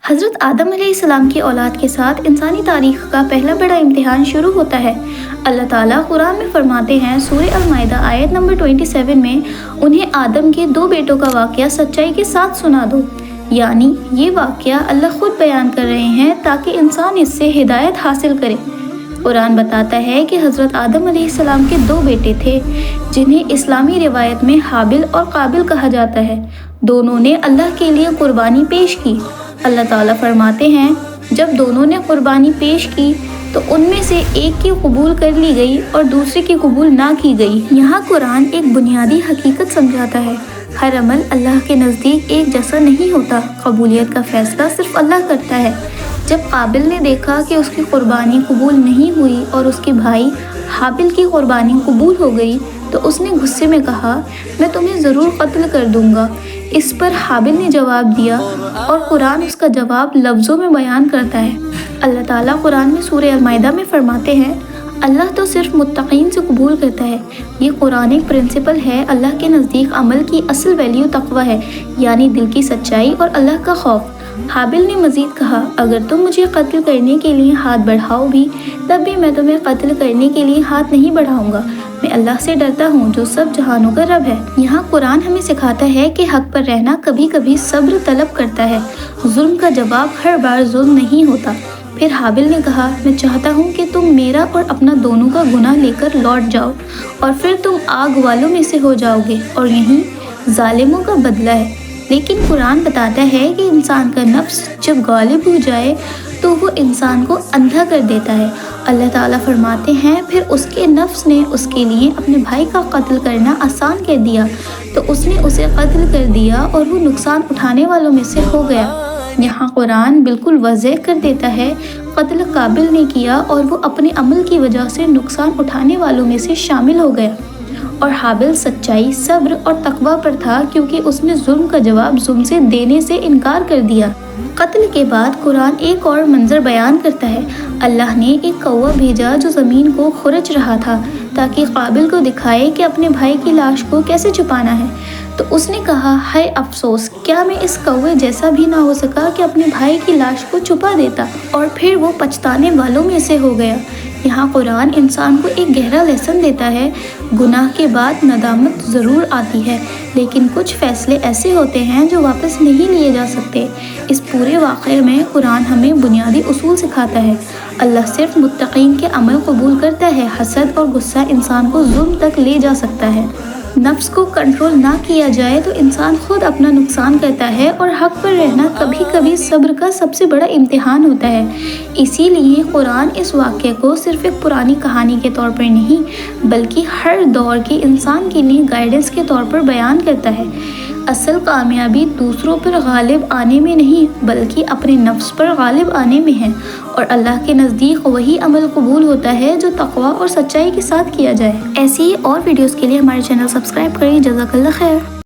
حضرت آدم علیہ السلام کی اولاد کے ساتھ انسانی تاریخ کا پہلا بڑا امتحان شروع ہوتا ہے۔ اللہ تعالیٰ قرآن میں فرماتے ہیں، سورہ المائدہ آیت نمبر 27 میں، انہیں آدم کے 2 بیٹوں کا واقعہ سچائی کے ساتھ سنا دو۔ یعنی یہ واقعہ اللہ خود بیان کر رہے ہیں تاکہ انسان اس سے ہدایت حاصل کرے۔ قرآن بتاتا ہے کہ حضرت آدم علیہ السلام کے 2 بیٹے تھے، جنہیں اسلامی روایت میں حابل اور قابل کہا جاتا ہے۔ دونوں نے اللہ کے لیے قربانی پیش کی۔ اللہ تعالیٰ فرماتے ہیں، جب دونوں نے قربانی پیش کی تو ان میں سے ایک کی قبول کر لی گئی اور دوسرے کی قبول نہ کی گئی۔ یہاں قرآن ایک بنیادی حقیقت سمجھاتا ہے، ہر عمل اللہ کے نزدیک ایک جیسا نہیں ہوتا، قبولیت کا فیصلہ صرف اللہ کرتا ہے۔ جب قابل نے دیکھا کہ اس کی قربانی قبول نہیں ہوئی اور اس کے بھائی حابل کی قربانی قبول ہو گئی تو اس نے غصے میں کہا، میں تمہیں ضرور قتل کر دوں گا۔ اس پر حابل نے جواب دیا اور قرآن اس کا جواب لفظوں میں بیان کرتا ہے۔ اللہ تعالیٰ قرآن میں سورہ المائدہ میں فرماتے ہیں، اللہ تو صرف متقین سے قبول کرتا ہے۔ یہ قرآن ایک پرنسپل ہے، اللہ کے نزدیک عمل کی اصل ویلیو تقوی ہے، یعنی دل کی سچائی اور اللہ کا خوف۔ حابل نے مزید کہا، اگر تم مجھے قتل کرنے کے لیے ہاتھ بڑھاؤ بھی، تب بھی میں تمہیں قتل کرنے کے لیے ہاتھ نہیں بڑھاؤں گا۔ میں اللہ سے ڈرتا ہوں جو سب جہانوں کا رب ہے۔ یہاں قرآن ہمیں سکھاتا ہے کہ حق پر رہنا کبھی کبھی صبر طلب کرتا ہے۔ ظلم کا جواب ہر بار ظلم نہیں ہوتا۔ پھر حابل نے کہا، میں چاہتا ہوں کہ تم میرا اور اپنا دونوں کا گناہ لے کر لوٹ جاؤ اور پھر تم آگ والوں میں سے ہو جاؤ گے، اور یہی ظالموں کا بدلہ ہے۔ لیکن قرآن بتاتا ہے کہ انسان کا نفس جب غالب ہو جائے تو وہ انسان کو اندھا کر دیتا ہے۔ اللہ تعالیٰ فرماتے ہیں، پھر اس کے نفس نے اس کے لیے اپنے بھائی کا قتل کرنا آسان کر دیا تو اس نے اسے قتل کر دیا اور وہ نقصان اٹھانے والوں میں سے ہو گیا۔ یہاں قرآن بالکل واضح کر دیتا ہے، قتل قابل نے کیا اور وہ اپنے عمل کی وجہ سے نقصان اٹھانے والوں میں سے شامل ہو گیا، اور حابل سچائی، صبر اور تقوی پر تھا کیونکہ اس نے ظلم کا جواب ظلم سے دینے سے انکار کر دیا۔ قتل کے بعد قرآن ایک اور منظر بیان کرتا ہے۔ اللہ نے ایک کوہ بھیجا جو زمین کو خرچ رہا تھا تاکہ قابل کو دکھائے کہ اپنے بھائی کی لاش کو کیسے چھپانا ہے۔ تو اس نے کہا، ہائے افسوس، کیا میں اس کوے جیسا بھی نہ ہو سکا کہ اپنے بھائی کی لاش کو چھپا دیتا، اور پھر وہ پچھتانے والوں میں سے ہو گیا۔ یہاں قرآن انسان کو ایک گہرا لیسن دیتا ہے، گناہ کے بعد ندامت ضرور آتی ہے، لیکن کچھ فیصلے ایسے ہوتے ہیں جو واپس نہیں لیے جا سکتے۔ اس پورے واقعے میں قرآن ہمیں بنیادی اصول سکھاتا ہے۔ اللہ صرف متقین کے عمل قبول کرتا ہے۔ حسد اور غصہ انسان کو ظلم تک لے جا سکتا ہے۔ نفس کو کنٹرول نہ کیا جائے تو انسان خود اپنا نقصان کرتا ہے، اور حق پر رہنا کبھی کبھی صبر کا سب سے بڑا امتحان ہوتا ہے۔ اسی لیے قرآن اس واقعے کو صرف ایک پرانی کہانی کے طور پر نہیں، بلکہ ہر دور کے انسان کے لیے گائیڈنس کے طور پر بیان کرتا ہے۔ اصل کامیابی دوسروں پر غالب آنے میں نہیں، بلکہ اپنے نفس پر غالب آنے میں ہے، اور اللہ کے نزدیک وہی عمل قبول ہوتا ہے جو تقوی اور سچائی کے ساتھ کیا جائے۔ ایسی ہی اور ویڈیوز کے لیے ہمارے چینل سبسکرائب کریں۔ جزاک اللہ خیر۔